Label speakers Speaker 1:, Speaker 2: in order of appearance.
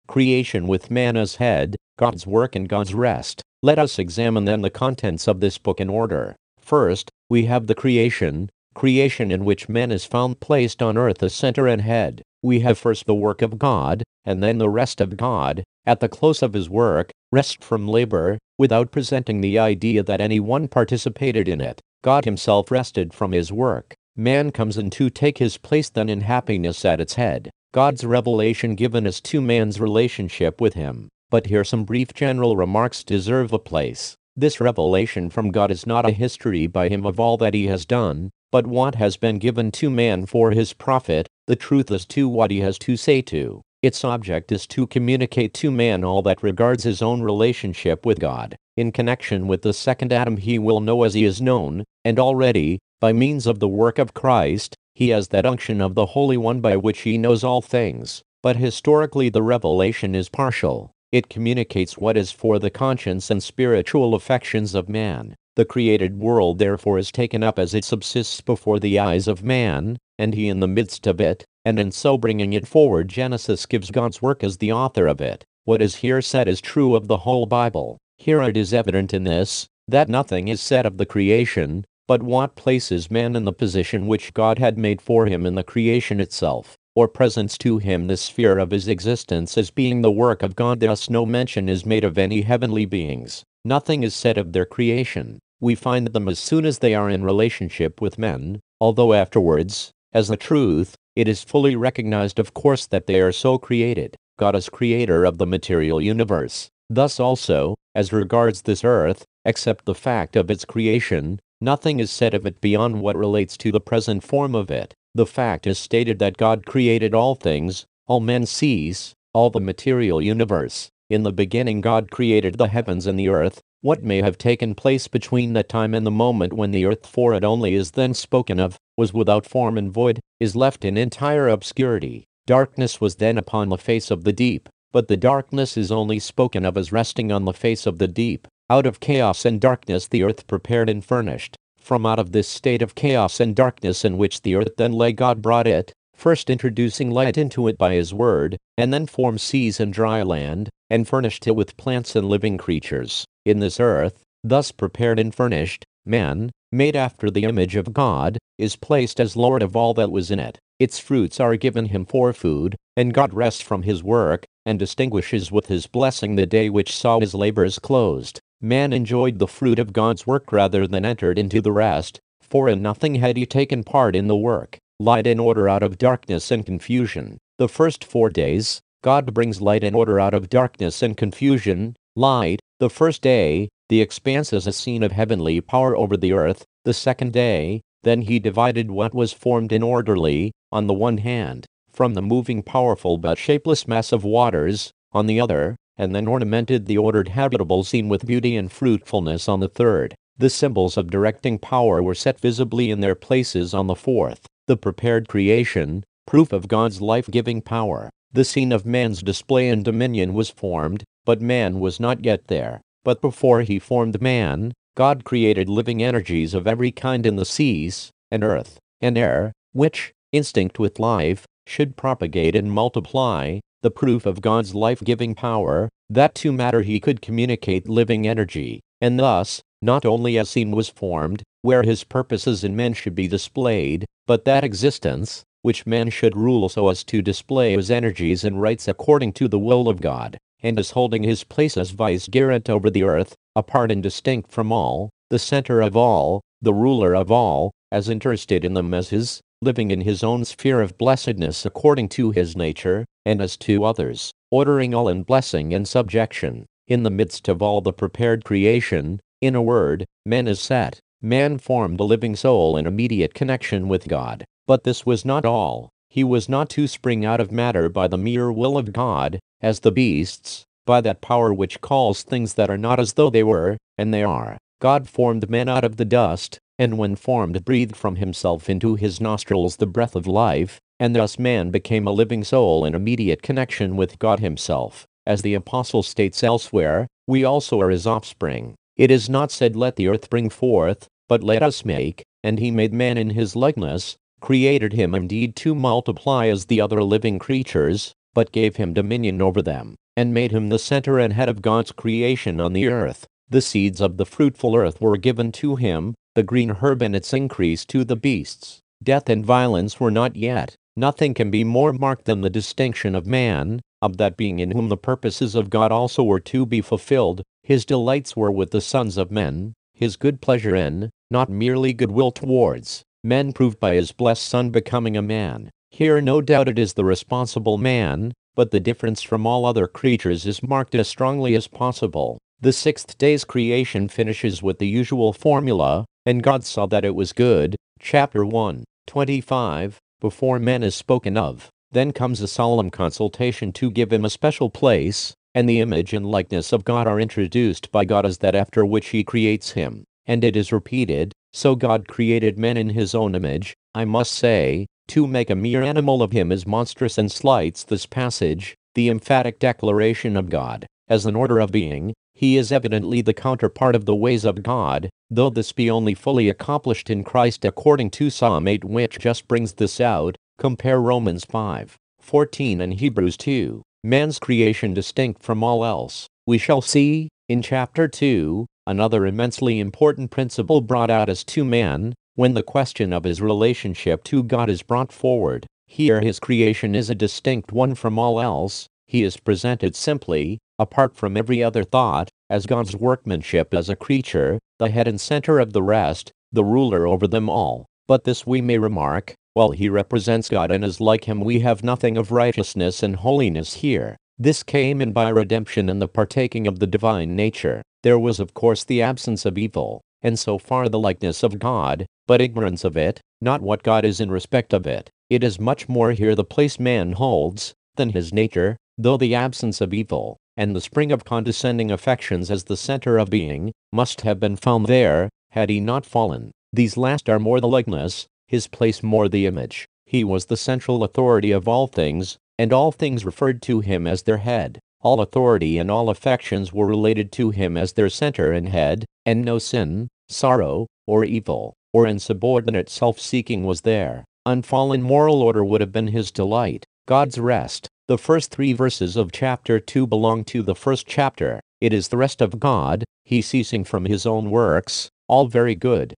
Speaker 1: creation with man as head, God's work and God's rest. Let us examine then the contents of this book in order. First, we have the creation in which man is found placed on earth as center and head. We have first the work of God, and then the rest of God. At the close of his work, rest from labor, without presenting the idea that anyone participated in it. God himself rested from his work. Man comes in to take his place then in happiness at its head. God's revelation given as to man's relationship with him. But here some brief general remarks deserve a place. This revelation from God is not a history by him of all that he has done, but what has been given to man for his profit, the truth as to what he has to say to. Its object is to communicate to man all that regards his own relationship with God. In connection with the second Adam he will know as he is known, and already, by means of the work of Christ, he has that unction of the Holy One by which he knows all things. But historically the revelation is partial. It communicates what is for the conscience and spiritual affections of man. The created world therefore is taken up as it subsists before the eyes of man, and he in the midst of it, and in so bringing it forward Genesis gives God's work as the author of it. What is here said is true of the whole Bible. Here it is evident in this, that nothing is said of the creation, but what places man in the position which God had made for him in the creation itself, or presents to him the sphere of his existence as being the work of God. Thus no mention is made of any heavenly beings. Nothing is said of their creation. We find them as soon as they are in relationship with men, although afterwards, as a truth, it is fully recognized of course that they are so created. God is creator of the material universe. Thus also, as regards this earth, except the fact of its creation, nothing is said of it beyond what relates to the present form of it. The fact is stated that God created all things, all men sees, all the material universe. In the beginning God created the heavens and the earth. What may have taken place between that time and the moment when the earth, for it only is then spoken of, was without form and void, is left in entire obscurity. Darkness was then upon the face of the deep, but the darkness is only spoken of as resting on the face of the deep. Out of chaos and darkness the earth prepared and furnished. From out of this state of chaos and darkness in which the earth then lay God brought it, first introducing light into it by his word, and then formed seas and dry land, and furnished it with plants and living creatures. In this earth, thus prepared and furnished, man, made after the image of God, is placed as Lord of all that was in it. Its fruits are given him for food, and God rests from his work, and distinguishes with his blessing the day which saw his labors closed. Man enjoyed the fruit of God's work rather than entered into the rest, for in nothing had he taken part in the work. Light and order out of darkness and confusion. The first 4 days, God brings light and order out of darkness and confusion. Light. The first day, the expanse is a scene of heavenly power over the earth. The second day, then he divided what was formed in orderly, on the one hand, from the moving powerful but shapeless mass of waters, on the other, and then ornamented the ordered habitable scene with beauty and fruitfulness on the third. The symbols of directing power were set visibly in their places on the fourth. The prepared creation, proof of God's life-giving power. The scene of man's display and dominion was formed, but man was not yet there. But before he formed man, God created living energies of every kind in the seas, and earth, and air, which, instinct with life, should propagate and multiply, the proof of God's life-giving power, that to matter he could communicate living energy. And thus, not only a scene was formed, where his purposes in men should be displayed, but that existence, which man should rule so as to display his energies and rights according to the will of God, and as holding his place as vicegerent over the earth, apart and distinct from all, the center of all, the ruler of all, as interested in them as his, living in his own sphere of blessedness according to his nature, and as to others, ordering all in blessing and subjection. In the midst of all the prepared creation, in a word, man is set. Man formed a living soul in immediate connection with God. But this was not all. He was not to spring out of matter by the mere will of God, as the beasts, by that power which calls things that are not as though they were, and they are. God formed man out of the dust, and when formed breathed from himself into his nostrils the breath of life, and thus man became a living soul in immediate connection with God himself. As the apostle states elsewhere, we also are his offspring. It is not said let the earth bring forth, but let us make, and he made man in his likeness, created him indeed to multiply as the other living creatures, but gave him dominion over them, and made him the center and head of God's creation on the earth. The seeds of the fruitful earth were given to him, the green herb and its increase to the beasts. Death and violence were not yet. Nothing can be more marked than the distinction of man, of that being in whom the purposes of God also were to be fulfilled. His delights were with the sons of men, his good pleasure in, not merely goodwill towards, men proved by his blessed Son becoming a man. Here no doubt it is the responsible man, but the difference from all other creatures is marked as strongly as possible. The sixth day's creation finishes with the usual formula, and God saw that it was good. Chapter 1, 25. Before man is spoken of, then comes a solemn consultation to give him a special place, and the image and likeness of God are introduced by God as that after which he creates him. And it is repeated, so God created man in his own image. I must say, to make a mere animal of him is monstrous and slights this passage, the emphatic declaration of God, as an order of being. He is evidently the counterpart of the ways of God, though this be only fully accomplished in Christ according to Psalm 8, which just brings this out. Compare Romans 5:14 and Hebrews 2. Man's creation distinct from all else. We shall see, in chapter 2, another immensely important principle brought out as to man, when the question of his relationship to God is brought forward. Here his creation is a distinct one from all else. He is presented simply, apart from every other thought, as God's workmanship as a creature, the head and center of the rest, the ruler over them all. But this we may remark, while he represents God and is like him, we have nothing of righteousness and holiness here. This came in by redemption and the partaking of the divine nature. There was of course the absence of evil, and so far the likeness of God, but ignorance of it, not what God is in respect of it. It is much more here the place man holds, than his nature, though the absence of evil, and the spring of condescending affections as the center of being, must have been found there, had he not fallen. These last are more the likeness, his place more the image. He was the central authority of all things, and all things referred to him as their head. All authority and all affections were related to him as their center and head, and no sin, sorrow, or evil, or insubordinate self-seeking was there. Unfallen moral order would have been his delight, God's rest. The first 3 verses of chapter 2 belong to the first chapter. It is the rest of God, he ceasing from his own works, all very good,